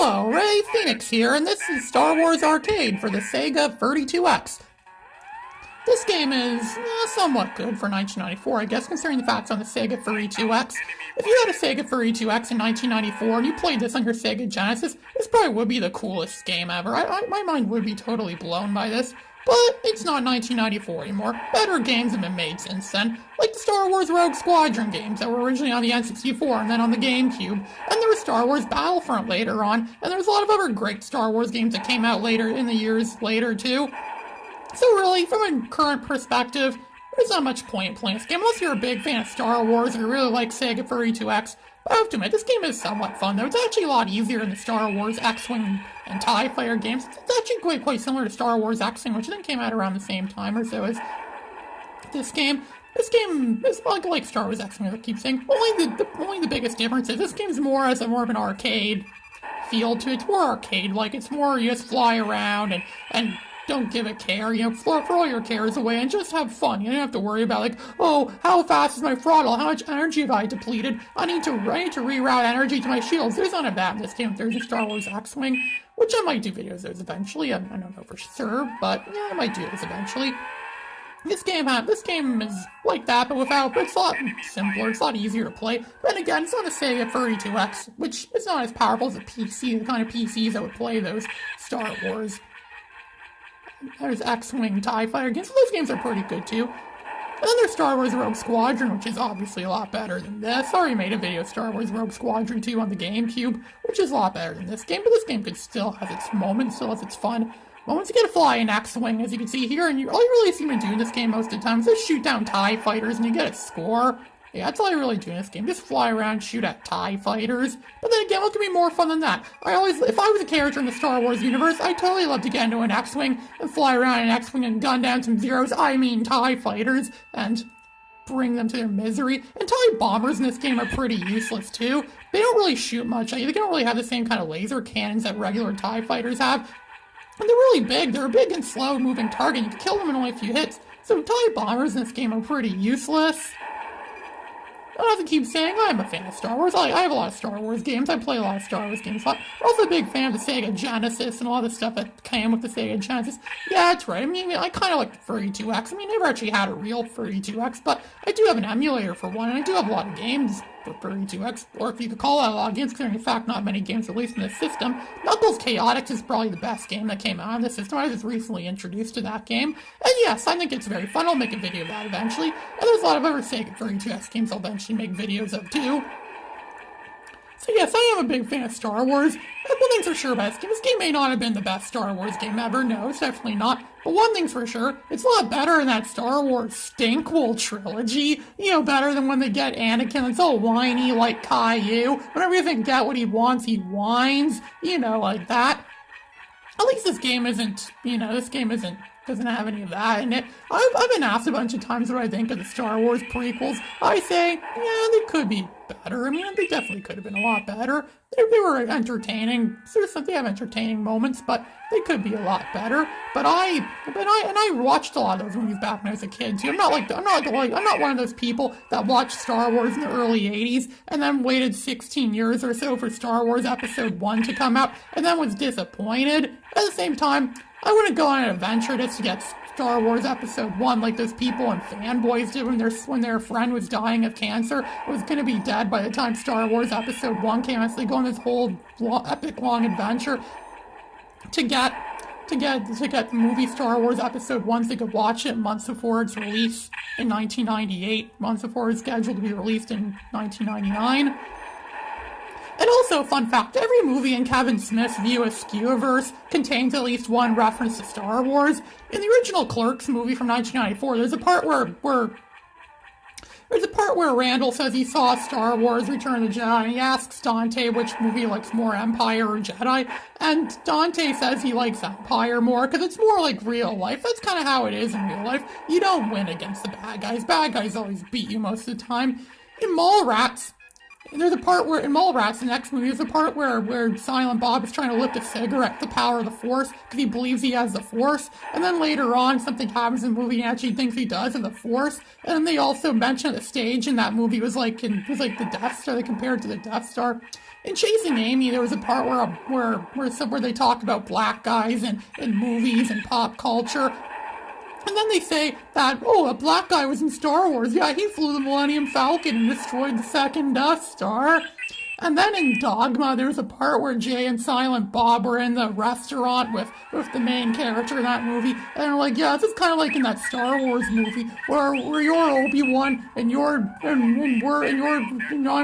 Hello, Ray Phoenix here, and this is Star Wars Arcade for the Sega 32X. This game is somewhat good for 1994, I guess, considering the fact it's on the Sega 32X. If you had a Sega 32X in 1994 and you played this on your Sega Genesis, this probably would be the coolest game ever. My mind would be totally blown by this. But it's not 1994 anymore. Better games have been made since then, like the Star Wars Rogue Squadron games that were originally on the N64 and then on the GameCube, and there was Star Wars Battlefront later on, and there was a lot of other great Star Wars games that came out later in the years later too. So really, from a current perspective, there's not much point in playing this game unless you're a big fan of Star Wars or you really like Sega 32X. I have to admit, this game is somewhat fun, though. It's actually a lot easier than the Star Wars X-Wing and TIE Fighter games. It's actually quite similar to Star Wars X-Wing, which I think came out around the same time or so as this game. This game is like Star Wars X-Wing, as I keep saying. Only the biggest difference is this game's more of an arcade feel to it. It's more arcade-like. It's more you just fly around and don't give a care, throw all your cares away and just have fun. You don't have to worry about oh, how fast is my throttle? How much energy have I depleted? I need to reroute energy to my shields. There's none of that in this game. There's a Star Wars X-Wing, which I might do videos of those eventually. I don't know for sure, but yeah, I might do those eventually. This game is like that, but it's a lot simpler, it's a lot easier to play. But again, it's on the Sega 32X, which is not as powerful as a PC, the kind of PCs that would play those Star Wars. There's X-Wing TIE Fighter games, so those games are pretty good too. And then there's Star Wars Rogue Squadron, which is obviously a lot better than this. I already made a video of Star Wars Rogue Squadron 2 on the GameCube, which is a lot better than this game, but this game still has its moments, still has its fun. Moments you get to fly an X-Wing, as you can see here, and all you really seem to do in this game most of the time is just shoot down TIE Fighters and you get a score. Yeah, that's all I really do in this game. Just fly around, shoot at TIE Fighters. But then again, what could be more fun than that? If I was a character in the Star Wars universe, I'd totally love to get into an X-Wing and fly around an X-Wing and gun down some Zeros, TIE Fighters, and bring them to their misery. And TIE Bombers in this game are pretty useless too. They don't really shoot much. They don't really have the same kind of laser cannons that regular TIE Fighters have. And they're really big. They're a big and slow-moving target. You can kill them in only a few hits. So TIE Bombers in this game are pretty useless. I don't have to keep saying I'm a fan of Star Wars. I have a lot of Star Wars games. I play a lot of Star Wars games. I'm also a big fan of the Sega Genesis and all the stuff that came with the Sega Genesis. Yeah, that's right. I kind of like the 32X. I never actually had a real 32X, but I do have an emulator for one, and I do have a lot of games for 32X, or if you could call that a lot of games, considering in fact not many games released in this system. Knuckles Chaotix is probably the best game that came out on this system. I was just recently introduced to that game, and yes, I think it's very fun. I'll make a video of that eventually, and there's a lot of other Sega 32X games I'll eventually make videos of too. So yes, I am a big fan of Star Wars, and one thing's for sure about this game may not have been the best Star Wars game ever, no, it's definitely not, but one thing's for sure, it's a lot better than that Star Wars Stinkwell trilogy, better than when they get Anakin, it's all whiny like Caillou, whenever you think get what he wants, he whines, like that. At least this game doesn't have any of that in it. I've been asked a bunch of times what I think of the Star Wars prequels. I say, yeah, they could be better. They definitely could have been a lot better. They were entertaining. They have entertaining moments, but they could be a lot better. But I watched a lot of those movies back when I was a kid too. I'm not one of those people that watched Star Wars in the early '80s and then waited 16 years or so for Star Wars Episode 1 to come out and then was disappointed. At the same time, I wouldn't go on an adventure just to get Star Wars Episode 1 like those people and fanboys did when their friend was dying of cancer, was going to be dead by the time Star Wars Episode 1 came out. So they go on this whole epic long adventure to get the movie Star Wars Episode 1 so they could watch it months before its release in 1998, months before it was scheduled to be released in 1999. And also, fun fact, every movie in Kevin Smith's View Askewverse contains at least one reference to Star Wars. In the original Clerks movie from 1994, there's a part where Randall says he saw Star Wars Return of the Jedi, and he asks Dante which movie he likes more, Empire or Jedi, and Dante says he likes Empire more, because it's more like real life. That's kind of how it is in real life. You don't win against the bad guys. Bad guys always beat you most of the time. In Mallrats, there's a part where, in Mallrats, the next movie, there's a part where Silent Bob is trying to lift a cigarette, the power of the Force, because he believes he has the Force, and then later on, something happens in the movie and he actually thinks he does have the Force, and then they also mention at the stage in that movie was like the Death Star, they compared it to the Death Star. In Chasing Amy, there was a part where they talk about black guys in movies and pop culture. And then they say that, oh, a black guy was in Star Wars. Yeah, he flew the Millennium Falcon and destroyed the second Death Star. And then in Dogma, there's a part where Jay and Silent Bob are in the restaurant with the main character in that movie. And they're like, yeah, this is kind of like in that Star Wars movie where you're Obi-Wan and I'm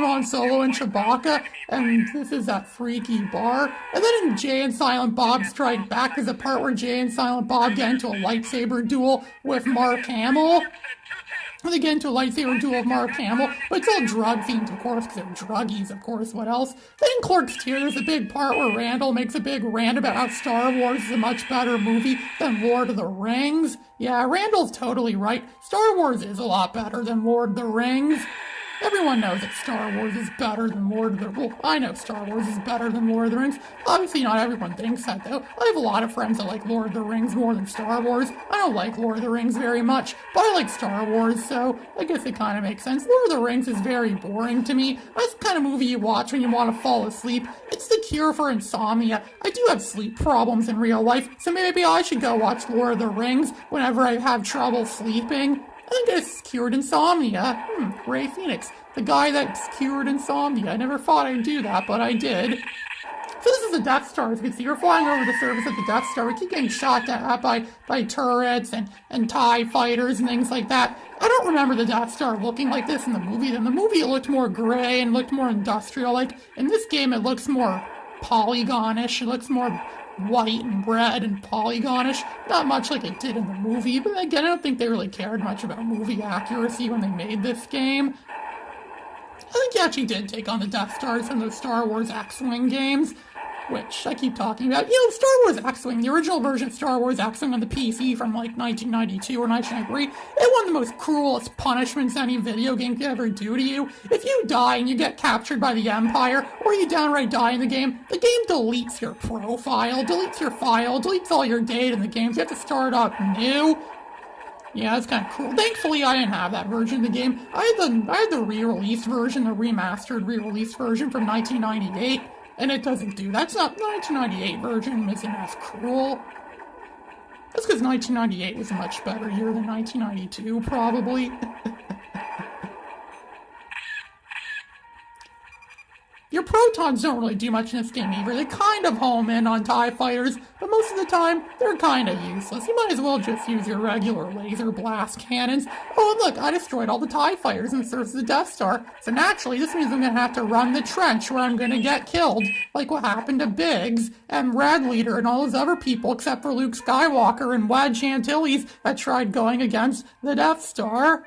Han Solo and Chewbacca, and this is that freaky bar. And then in Jay and Silent Bob Strike Back, there's a part where Jay and Silent Bob get into a lightsaber duel with Mark Hamill. They get into a lightsaber duel with Mark Hamill, but it's all drug themed, of course, because they're druggies, of course, what else? Then in Clerks 2, there's a big part where Randall makes a big rant about how Star Wars is a much better movie than Lord of the Rings. Yeah, Randall's totally right. Star Wars is a lot better than Lord of the Rings. Everyone knows that Star Wars is better than Lord of the... Well, I know Star Wars is better than Lord of the Rings. Obviously, not everyone thinks that, though. I have a lot of friends that like Lord of the Rings more than Star Wars. I don't like Lord of the Rings very much, but I like Star Wars, so I guess it kind of makes sense. Lord of the Rings is very boring to me. That's the kind of movie you watch when you want to fall asleep. It's the cure for insomnia. I do have sleep problems in real life, so maybe I should go watch Lord of the Rings whenever I have trouble sleeping. I think it's cured insomnia. Ray Phoenix, the guy that's cured insomnia. I never thought I'd do that, but I did. So this is the Death Star. As you can see, we're flying over the surface of the Death Star. We keep getting shot at by turrets and TIE fighters and things like that. I don't remember the Death Star looking like this in the movie. In the movie, it looked more gray and looked more industrial-like. In this game, it looks more polygonish. It looks more white and red and polygonish, not much like it did in the movie, but again, I don't think they really cared much about movie accuracy when they made this game. I think he actually did take on the Death Stars in those Star Wars X-Wing games, which I keep talking about. You know, Star Wars X-Wing, the original version of Star Wars X-Wing on the PC from like 1992 or 1993, it won the most cruelest punishments any video game could ever do to you. If you die and you get captured by the Empire, or you downright die in the game deletes your profile, deletes your file, deletes all your data in the game, so you have to start up new. Yeah, it's kind of cool. Thankfully, I didn't have that version of the game. I had the re-released version, the remastered re-released version from 1998. And it doesn't do that. It's not the 1998 version isn't as cruel. That's because 1998 was a much better year than 1992, probably. Your protons don't really do much in this game either. They kind of home in on TIE fighters, but most of the time, they're kind of useless. You might as well just use your regular laser blast cannons. Oh, and look, I destroyed all the TIE fighters in the surface of the Death Star. So naturally, this means I'm going to have to run the trench where I'm going to get killed, like what happened to Biggs and Red Leader and all those other people except for Luke Skywalker and Wedge Antilles that tried going against the Death Star.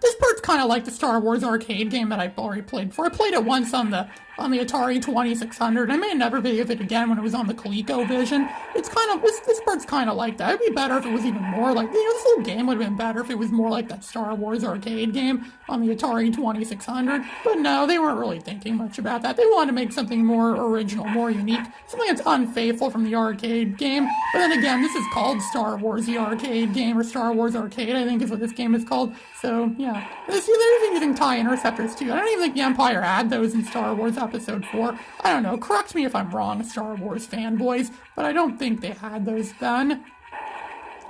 This part's kind of like the Star Wars arcade game that I've already played before. I played it once on the Atari 2600. I may never play it again when it was on the ColecoVision. It's kind of, this part's kind of like that. It'd be better if it was even more like, this whole game would have been better if it was more like that Star Wars arcade game on the Atari 2600. But no, they weren't really thinking much about that. They wanted to make something more original, more unique, something that's unfaithful from the arcade game. But then again, this is called Star Wars the arcade game, or Star Wars Arcade, I think is what this game is called. So, yeah. They're even using TIE interceptors, too. I don't even think the Empire had those in Star Wars Episode 4. I don't know. Correct me if I'm wrong, Star Wars fanboys, but I don't think they had those then.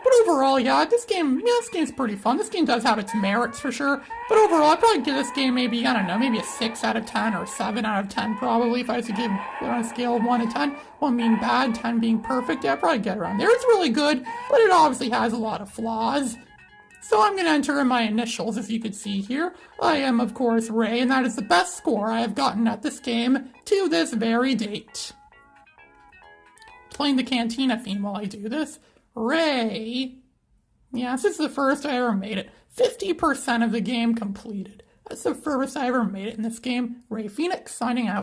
But overall, yeah, this game's pretty fun. This game does have its merits, for sure. But overall, I'd probably give this game maybe, I don't know, maybe a 6 out of 10 or a 7 out of 10, probably, if I was to give it on a scale of 1 to 10. 1 being bad, 10 being perfect. Yeah, I'd probably get around there. It's really good, but it obviously has a lot of flaws. So I'm going to enter in my initials, as you can see here. I am, of course, Ray, and that is the best score I have gotten at this game to this very date. Playing the Cantina theme while I do this. Ray. Yes, this is the first I ever made it. 50% of the game completed. That's the first I ever made it in this game. Ray Phoenix, signing out.